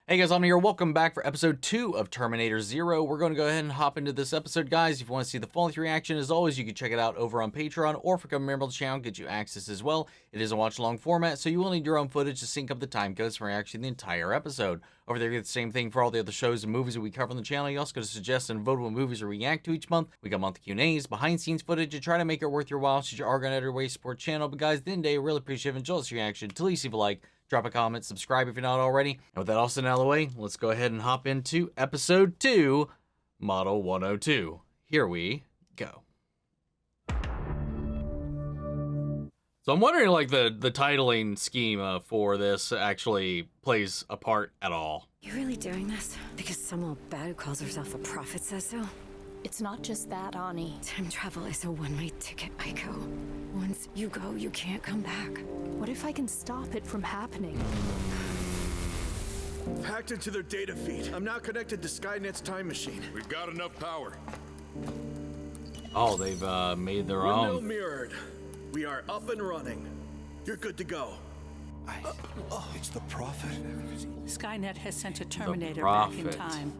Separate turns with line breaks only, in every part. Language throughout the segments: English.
Hey guys, I'm here. Welcome back for episode 2 of Terminator Zero. We're going to go ahead and hop into this episode, guys. If you want to see the full reaction, as always, you can check it out over on Patreon, or if you become a member of the channel, get you access as well. It is a watch-along format, so you will need your own footage to sync up the time codes for actually the entire episode. Over there, you get the same thing for all the other shows and movies that we cover on the channel. You also get to suggest and vote what movies we react to each month. We got monthly Q&As, behind-scenes footage, to try to make it worth your while, since you are going to every way support the channel. But guys, at the end of the day, I really appreciate it. Enjoy this reaction. Please leave a like. Drop a comment, subscribe if you're not already. And with that all said out of the way, let's go ahead and hop into episode 2, Model 102. Here we go. So I'm wondering, like, the titling scheme for this actually plays a part at all.
You really doing this? Because some old bat who calls herself a prophet says so?
It's not just that, Ani.
Time travel is a one-way ticket, Eiko. Once you go, you can't come back.
What if I can stop it from happening?
Hacked into their data feed. I'm now connected to Skynet's time machine.
We've got enough power.
Oh, they've made their
Window
own.
mirrored. We are up and running. You're good to go.
It's the Prophet.
Skynet has sent a Terminator back in
Prophet.
time.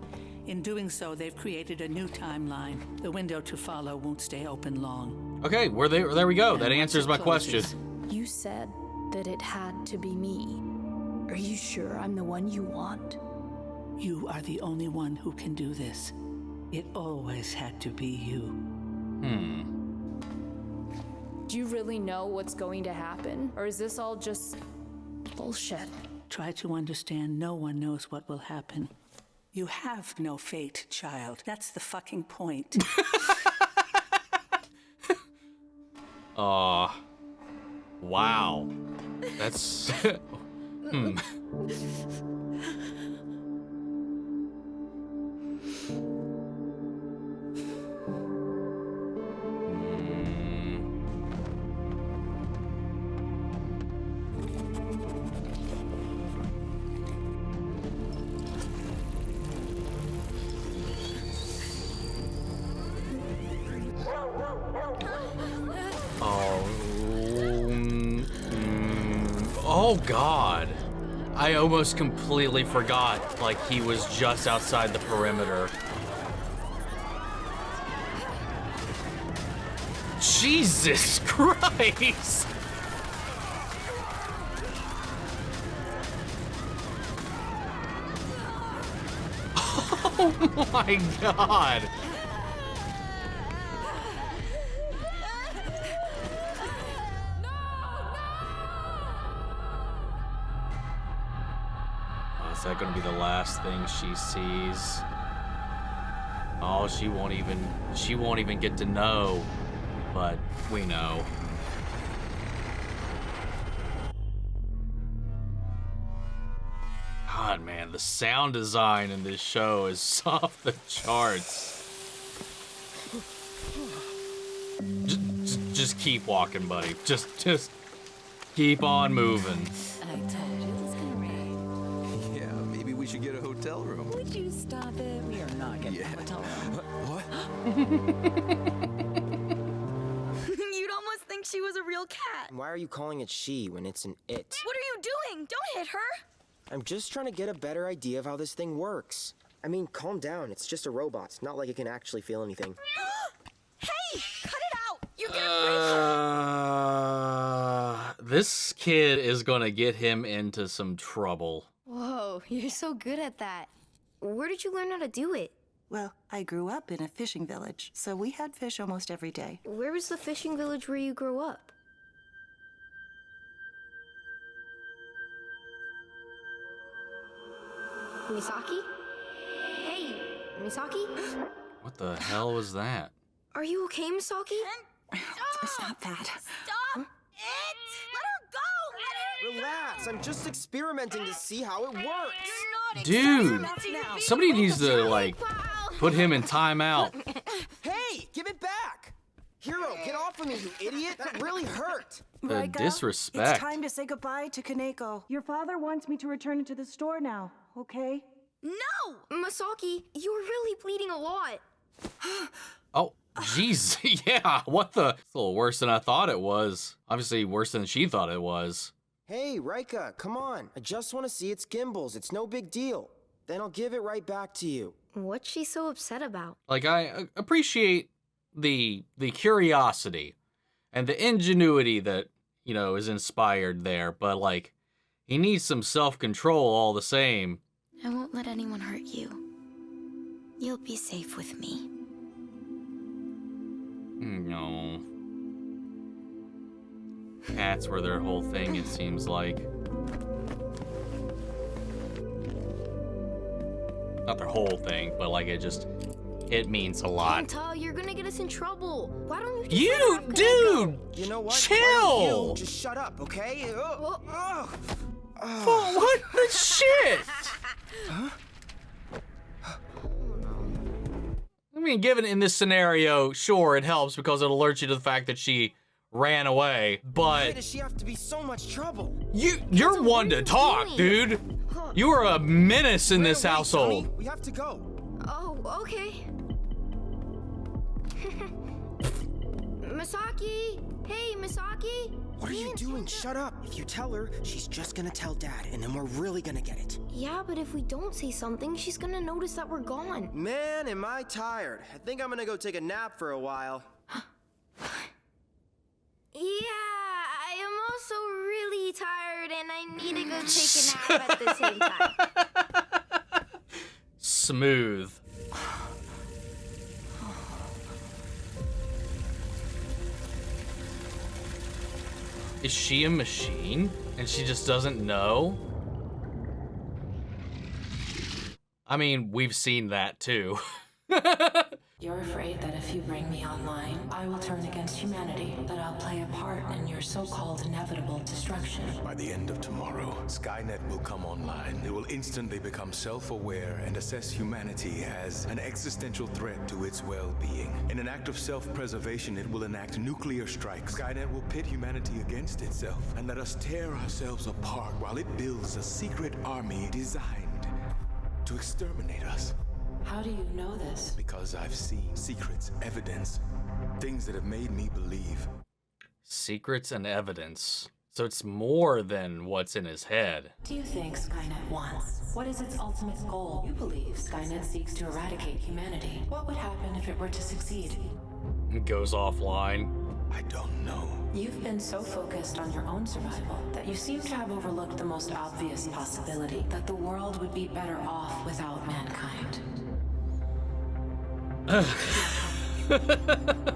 In doing so, they've created a new timeline. The window to follow won't stay open long.
Okay, there we go. That
And once
answers
it
my question.
closes,
You said that it had to be me. Are you sure I'm the one you want?
You are the only one who can do this. It always had to be you.
Do you really know what's going to happen? Or is this all just bullshit?
Try to understand no one knows what will happen. You have no fate, child. That's the fucking point.
Wow. That's Oh God. I almost completely forgot, like, he was just outside the perimeter. Jesus Christ! Oh my God! Is that gonna be the last thing she sees? Oh, she won't even get to know, but we know. God, man, the sound design in this show is off the charts. Just keep walking, buddy. Just keep on moving.
I told you it was gonna rain.
Yeah, maybe we should get a hotel room.
Would you stop it? We are not getting a hotel room.
What?
You'd almost think she was a real cat.
Why are you calling it she when it's an it?
What are you doing? Don't hit her.
I'm just trying to get a better idea of how this thing works. I mean, calm down. It's just a robot. It's not like it can actually feel anything.
Hey, cut it out. You're gonna break her.
This kid is gonna get him into some trouble.
Whoa, you're so good at that. Where did you learn how to do it?
Well, I grew up in a fishing village, so we had fish almost every day.
Where was the fishing village where you grew up? Misaki? Hey, Misaki?
What the hell was that?
Are you okay, Misaki?
Stop that.
Stop it. Let her go. Let her
Relax. I'm just experimenting to see how it works.
Dude, somebody needs to, like, put him in timeout.
Hey, give it back. Hero, get off of me, you idiot. That really hurt.
The
Rika,
disrespect.
It's time to say goodbye to Kaneko. Your father wants me to return it to the store now, okay?
No.
Misaki, you were really bleeding a lot.
Oh, jeez. Yeah, what the? It's a little worse than I thought it was. Obviously worse than she thought it was.
Hey, Rika, come on. I just want to see its gimbals. It's no big deal. Then I'll give it right back to you.
What's she so upset about?
Like, I appreciate the curiosity and the ingenuity that, you know, is inspired there, but like, he needs some self-control all the same.
I won't let anyone hurt you. You'll be safe with me.
No. Cats were their whole thing, it seems like. Not their whole thing, but like it means a lot.
Panta, you're gonna get us in trouble. Why don't you just
You,
shut up,
dude!
Kaneko?
You know what?
Chill!
Why don't you just shut up, okay?
What the shit? I mean, given in this scenario, sure, it helps because it alerts you to the fact that she ran away,
Why
but
does she have to be so much trouble?
you're one to talk, dude. You are a menace in this
Wait,
household.
Tommy, we have to go.
Oh, okay. Misaki! Hey, Misaki!
What are you doing? Shut up. If you tell her, she's just gonna tell Dad, and then we're really gonna get it.
Yeah, but if we don't say something, she's gonna notice that we're gone.
Man, am I tired. I think I'm gonna go take a nap for a while.
Yeah, I am also really tired and I need to go take a nap at the same time.
Smooth. Is she a machine? And she just doesn't know? I mean, we've seen that too.
You're afraid that if you bring me online, I will turn against humanity, that I'll play a part in your so-called inevitable destruction.
By the end of tomorrow, Skynet will come online. It will instantly become self-aware and assess humanity as an existential threat to its well-being. In an act of self-preservation, it will enact nuclear strikes. Skynet will pit humanity against itself and let us tear ourselves apart while it builds a secret army designed to exterminate us.
How do you know this?
Because I've seen secrets, evidence, things that have made me believe.
Secrets and evidence. So it's more than what's in his head.
Do you think Skynet wants? What is its ultimate goal? You believe Skynet seeks to eradicate humanity. What would happen if it were to succeed?
It goes offline.
I don't know.
You've been so focused on your own survival that you seem to have overlooked the most obvious possibility, that the world would be better off without mankind.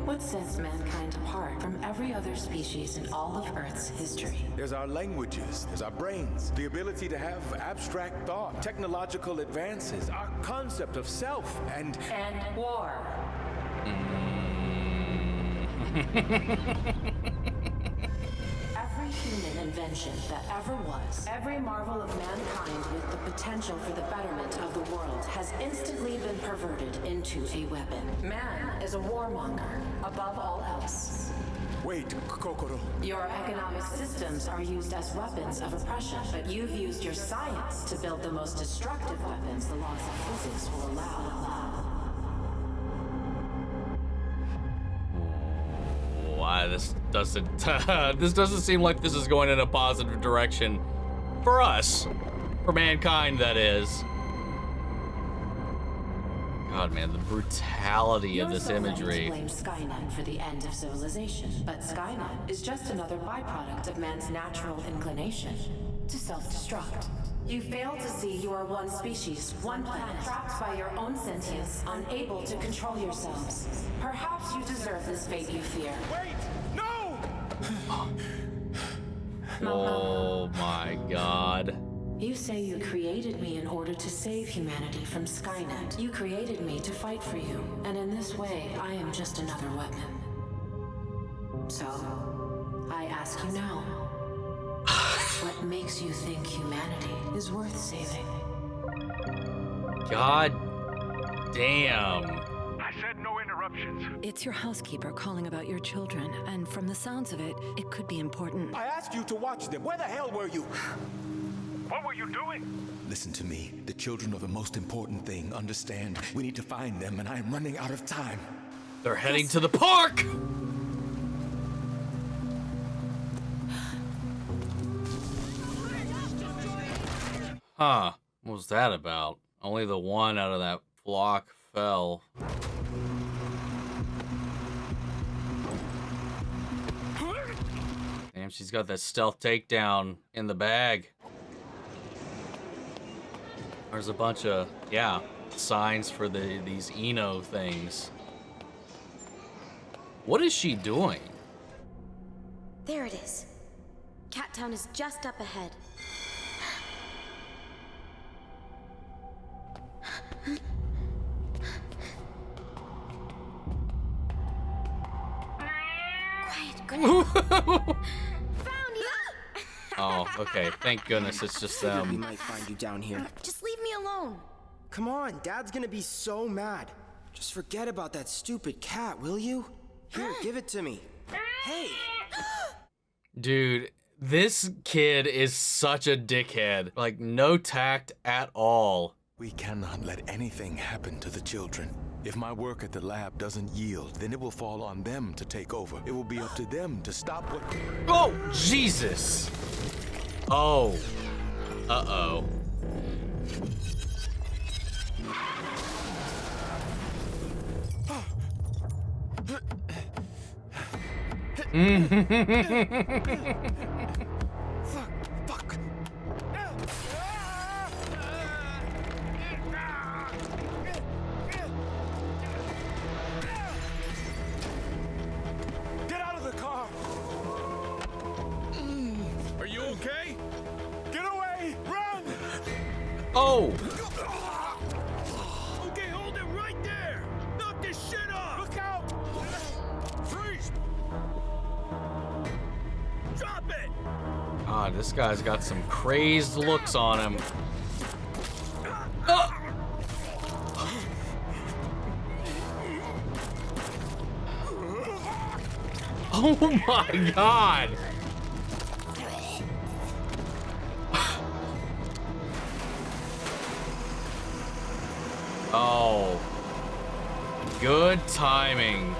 What sets mankind apart from every other species in all of Earth's history?
There's our languages, there's our brains, the ability to have abstract thought, technological advances, our concept of self, and
war. Every human invention that ever was, every marvel of mankind with the potential for the betterment of the world has instantly been perverted into a weapon. Man is a warmonger, above all else.
Wait, Kokoro.
Your economic systems are used as weapons of oppression, but you've used your science to build the most destructive weapons the laws of physics will allow.
Why this doesn't seem like this is going in a positive direction for us, for mankind, that is. God, man, the brutality of this imagery.
You blame Skynet for the end of civilization, but Skynet is just another byproduct of man's natural inclination to self-destruct. You fail to see you are one species, one planet, trapped by your own sentience, unable to control yourselves. Perhaps you deserve this fate you fear.
Wait! No!
Oh my God.
You say you created me in order to save humanity from Skynet. You created me to fight for you, and in this way, I am just another weapon. So, I ask you now. What makes you think humanity is worth saving?
God damn.
I said no interruptions.
It's your housekeeper calling about your children, and from the sounds of it, it could be important.
I asked you to watch them. Where the hell were you?
What were you doing?
Listen to me. The children are the most important thing. Understand? We need to find them, and I am running out of time.
They're heading to the park! Huh. What was that about? Only the one out of that flock fell. Damn, she's got that stealth takedown in the bag. There's a bunch of, yeah, signs for these Eno things. What is she doing?
There it is. Cat Town is just up ahead. Quiet. Found you!
Oh, okay. Thank goodness it's just
We
them.
might find you down here.
Just leave me alone.
Come on, Dad's gonna be so mad. Just forget about that stupid cat, will you? Here, give it to me. Hey!
Dude, this kid is such a dickhead. Like, no tact at all.
We cannot let anything happen to the children. If my work at the lab doesn't yield, then it will fall on them to take over. It will be up to them to stop what...
Oh, Jesus! Oh. Uh-oh.
Fuck.
Get out of the car! Are you okay? Get away! Run!
Oh!
Okay, hold it right there! Knock this shit off! Look out! Freeze! Drop it!
Ah, this guy's got some crazed looks on him. Ah! Oh my God! Oh. Good timing.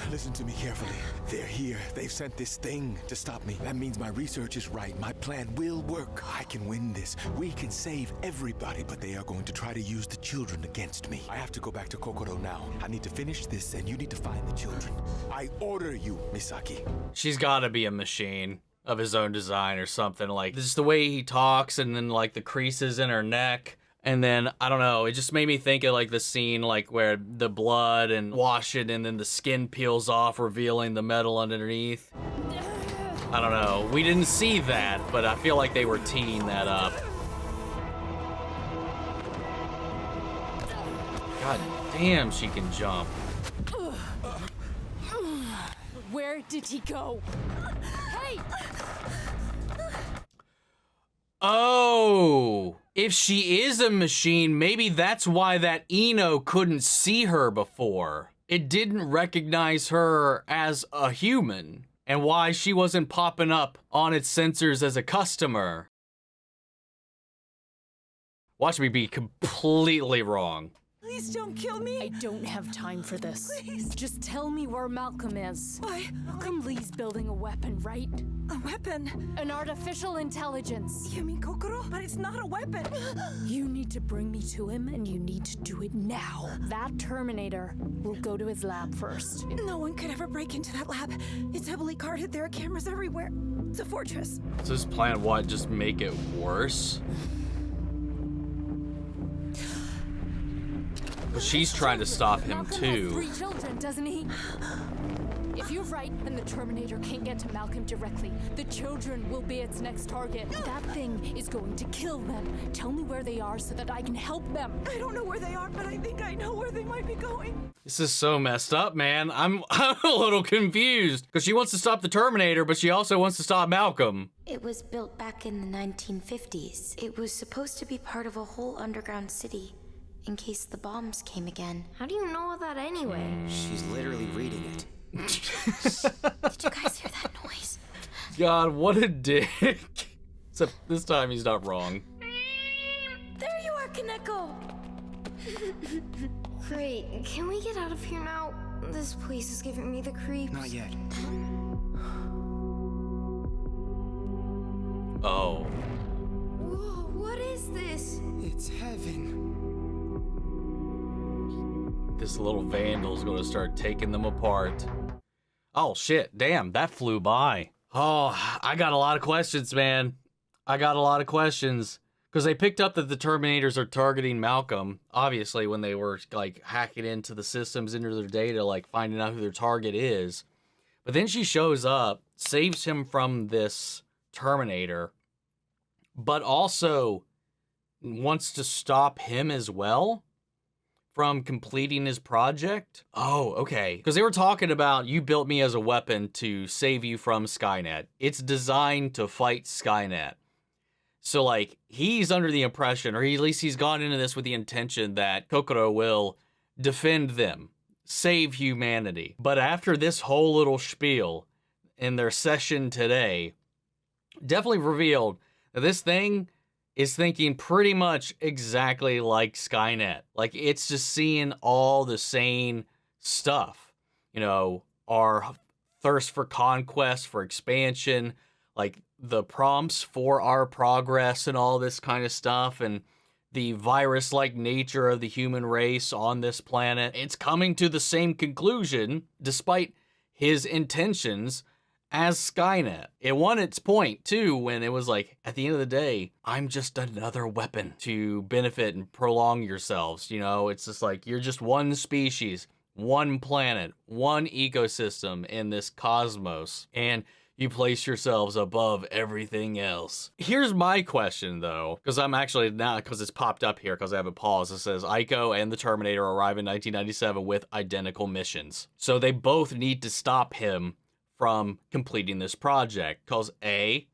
Listen to me carefully. They're here. They've sent this thing to stop me. That means my research is right. My plan will work. I can win this. We can save everybody, but they are going to try to use the children against me. I have to go back to Kokoro now. I need to finish this, and you need to find the children. I order you, Misaki.
She's gotta be a machine of his own design or something. Like, just the way he talks and then, like, the creases in her neck. And then, I don't know, it just made me think of, like, the scene, like, where the blood and wash it and then the skin peels off, revealing the metal underneath. I don't know. We didn't see that, but I feel like they were teeing that up. God damn, she can jump.
Where did he go? Hey!
Oh, if she is a machine, maybe that's why that Eno couldn't see her before. It didn't recognize her as a human, and why she wasn't popping up on its sensors as a customer. Watch me be completely wrong.
Please don't kill me.
I don't have time for this.
Please.
Just tell me where Malcolm is.
Why?
Lee's building a weapon, right?
A weapon?
An artificial intelligence.
You mean Kokoro? But it's not a weapon.
You need to bring me to him, and you need to do it now. That Terminator will go to his lab first.
No one could ever break into that lab. It's heavily guarded. There are cameras everywhere. It's a fortress.
So his plan, what, just make it worse? But she's trying to stop him
Malcolm
too.
has 3 children, doesn't he? If you're right, and the Terminator can't get to Malcolm directly, the children will be its next target. That thing is going to kill them. Tell me where they are so that I can help them.
I don't know where they are, but I think I know where they might be going.
This is so messed up, man. I'm a little confused. Because she wants to stop the Terminator, but she also wants to stop Malcolm.
It was built back in the 1950s. It was supposed to be part of a whole underground city in case the bombs came again. How do you know all that anyway?
She's literally reading it.
Did you guys hear that noise?
God, what a dick. Except this time he's not wrong.
There you are, Kaneko! Great, can we get out of here now? This place is giving me the creeps.
Not yet.
Oh.
It's heaven.
This little vandal's gonna start taking them apart. Oh shit, damn, that flew by. Oh, I got a lot of questions, man. I got a lot of questions. Because they picked up that the Terminators are targeting Malcolm, obviously, when they were, like, hacking into the systems, into their data, like, finding out who their target is. But then she shows up, saves him from this Terminator, but also wants to stop him as well from completing his project. Oh, okay. Because they were talking about, you built me as a weapon to save you from Skynet. It's designed to fight Skynet. So, like, he's under the impression, or at least he's gone into this with the intention that Kokoro will defend them, save humanity. But after this whole little spiel in their session today, definitely revealed that this thing is thinking pretty much exactly like Skynet. Like, it's just seeing all the same stuff. You know, our thirst for conquest, for expansion, like the prompts for our progress and all this kind of stuff, and the virus-like nature of the human race on this planet. It's coming to the same conclusion, despite his intentions, as Skynet. It won its point, too, when it was like, at the end of the day, I'm just another weapon to benefit and prolong yourselves. You know, it's just like, you're just one species, one planet, one ecosystem in this cosmos, and you place yourselves above everything else. Here's my question, though, because I'm actually now, because it's popped up here, because I have a pause. It says, Eiko and the Terminator arrive in 1997 with identical missions. So they both need to stop him from completing this project, because A,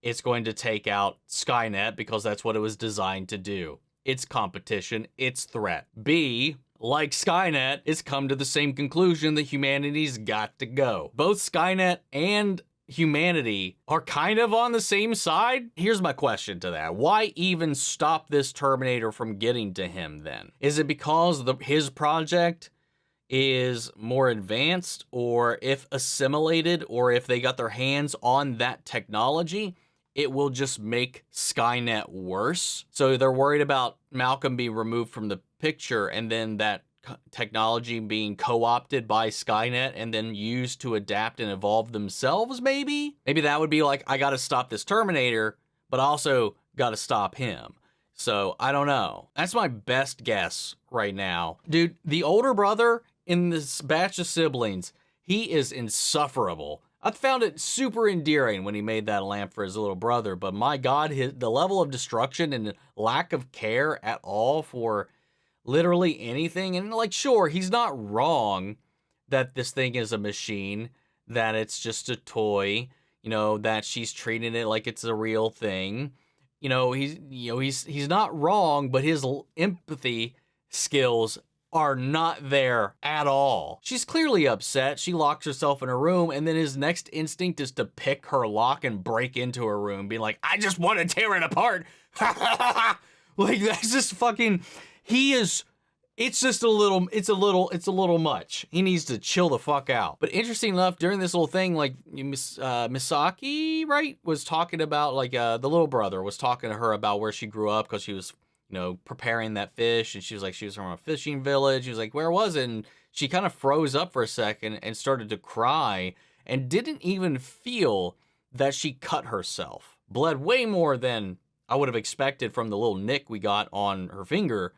it's going to take out Skynet, because that's what it was designed to do. It's competition, it's threat. B, like Skynet, it's come to the same conclusion that humanity's got to go. Both Skynet and humanity are kind of on the same side. Here's my question to that. Why even stop this Terminator from getting to him then? Is it because his project is more advanced, or if assimilated, or if they got their hands on that technology, it will just make Skynet worse? So they're worried about Malcolm being removed from the picture and then that technology being co-opted by Skynet and then used to adapt and evolve themselves, maybe? Maybe that would be like, I gotta stop this Terminator, but also gotta stop him. So, I don't know. That's my best guess right now. Dude, the older brother in this batch of siblings, he is insufferable. I found it super endearing when he made that lamp for his little brother, but my God, the level of destruction and lack of care at all for literally anything. And like, sure, he's not wrong that this thing is a machine, that it's just a toy, you know, that she's treating it like it's a real thing. He's not wrong, but his empathy skills are not there at all. She's clearly upset. She locks herself in her room, and then his next instinct is to pick her lock and break into her room, being like, I just want to tear it apart. Like, that's just fucking, it's a little much. He needs to chill the fuck out. But interesting enough, during this little thing, like, Misaki, right, was talking about, like, the little brother was talking to her about where she grew up, because she was, preparing that fish, and she was like, she was from a fishing village. She was like, where was it? And she kind of froze up for a second and started to cry, and didn't even feel that she cut herself. Bled way more than I would have expected from the little nick we got on her finger.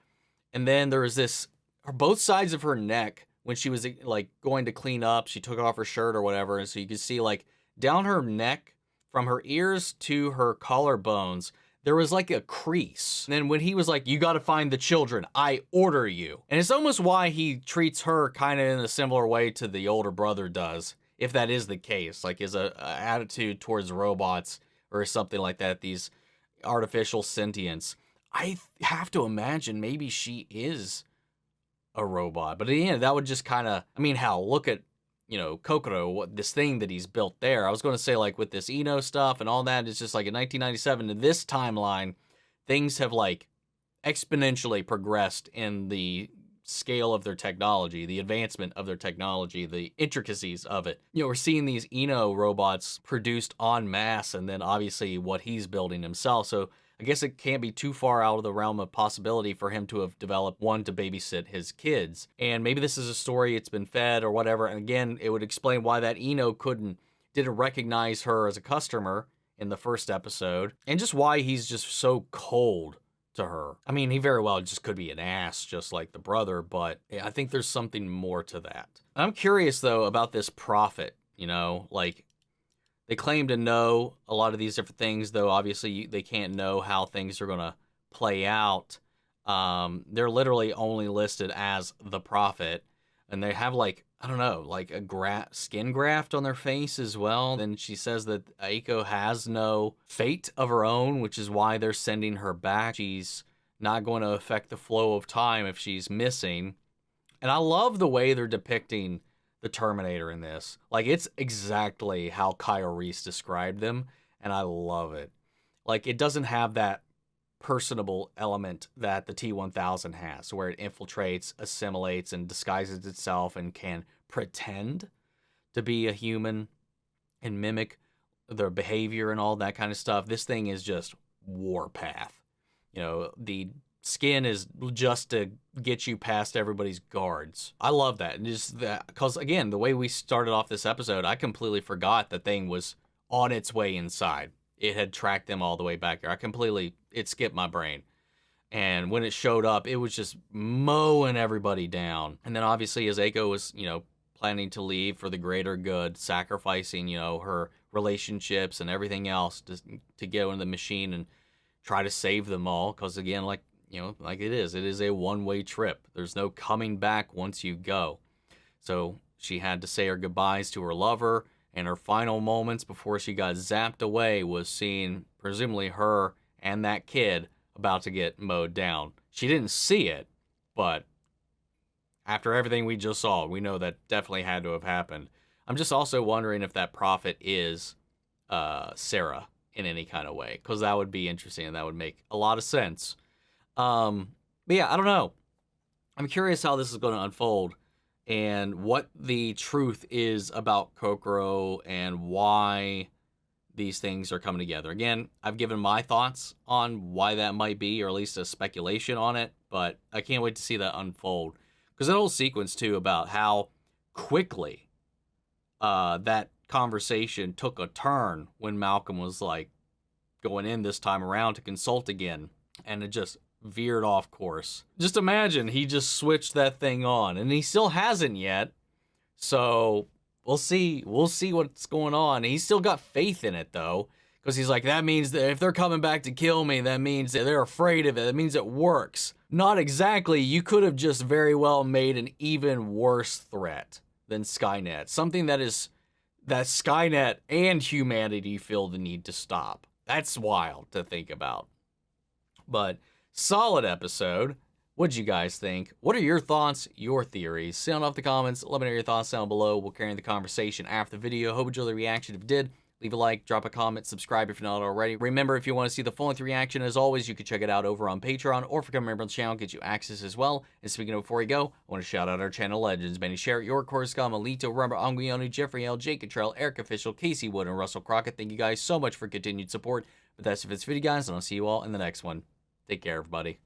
And then there was this, both sides of her neck, when she was like going to clean up, she took off her shirt or whatever. And so you could see like down her neck, from her ears to her collarbones, there was like a crease. And then when he was like, you got to find the children, I order you. And it's almost why he treats her kind of in a similar way to the older brother does, if that is the case, like his attitude towards robots or something like that, these artificial sentience. I have to imagine maybe she is a robot. But at the end, that would just kind of, I mean, hell, look at, Kokoro, this thing that he's built there. I was going to say, like, with this Eno stuff and all that, it's just like in 1997, in this timeline, things have, like, exponentially progressed in the scale of their technology, the advancement of their technology, the intricacies of it. We're seeing these Eno robots produced en masse, and then obviously what he's building himself. So I guess it can't be too far out of the realm of possibility for him to have developed one to babysit his kids. And maybe this is a story it's been fed or whatever. And again, it would explain why that Eno didn't recognize her as a customer in the first episode, and just why he's just so cold to her. I mean, he very well just could be an ass, just like the brother, but yeah, I think there's something more to that. I'm curious, though, about this prophet, you know, like, they claim to know a lot of these different things, though obviously they can't know how things are going to play out. They're literally only listed as the prophet, and they have, like, I don't know, like a skin graft on their face as well. Then she says that Eiko has no fate of her own, which is why they're sending her back. She's not going to affect the flow of time if she's missing. And I love the way they're depicting the Terminator in this. Like, it's exactly how Kyle Reese described them, and I love it. Like, it doesn't have that personable element that the T-1000 has, where it infiltrates, assimilates, and disguises itself and can pretend to be a human and mimic their behavior and all that kind of stuff. This thing is just warpath. You know, the skin is just to get you past everybody's guards. I love that. And just that, because again, the way we started off this episode, I completely forgot the thing was on its way inside. It had tracked them all the way back there. It skipped my brain. And when it showed up, it was just mowing everybody down. And then obviously as Eiko was, you know, planning to leave for the greater good, sacrificing, you know, her relationships and everything else to go in the machine and try to save them all. Because again, like, you know, like it is a one-way trip. There's no coming back once you go. So she had to say her goodbyes to her lover, and her final moments before she got zapped away was seeing presumably her and that kid about to get mowed down. She didn't see it, but after everything we just saw, we know that definitely had to have happened. I'm just also wondering if that prophet is Sarah in any kind of way, because that would be interesting and that would make a lot of sense. But yeah, I don't know. I'm curious how this is going to unfold and what the truth is about Kokoro and why these things are coming together. Again, I've given my thoughts on why that might be, or at least a speculation on it, but I can't wait to see that unfold. Because that whole sequence, too, about how quickly that conversation took a turn when Malcolm was, like, going in this time around to consult again, and it just veered off course. Just imagine he just switched that thing on, and he still hasn't yet, so we'll see what's going on. He's still got faith in it, though, because he's like, that means that if they're coming back to kill me, that means that they're afraid of it. That means it works. Not exactly. You could have just very well made an even worse threat than Skynet. Something that Skynet and humanity feel the need to stop. That's wild to think about. But solid episode. What'd you guys think? What are your thoughts, your theories? Sound off the comments. Let me know your thoughts down below. We'll carry the conversation after the video. Hope you enjoyed the reaction. If you did, leave a like, drop a comment, subscribe if you're not already. Remember, if you want to see the full-length reaction, as always, you can check it out over on Patreon, or if you become a member of the channel, get you access as well. And speaking of before we go, I want to shout out our channel legends. Benny Sherritt, York, Coruscant, Alito, Rumber, Anguioni, Jeffrey L, Jake Cottrell, Eric Official, Casey Wood, and Russell Crockett. Thank you guys so much for continued support. But that's it for this video, guys, and I'll see you all in the next one. Take care, everybody.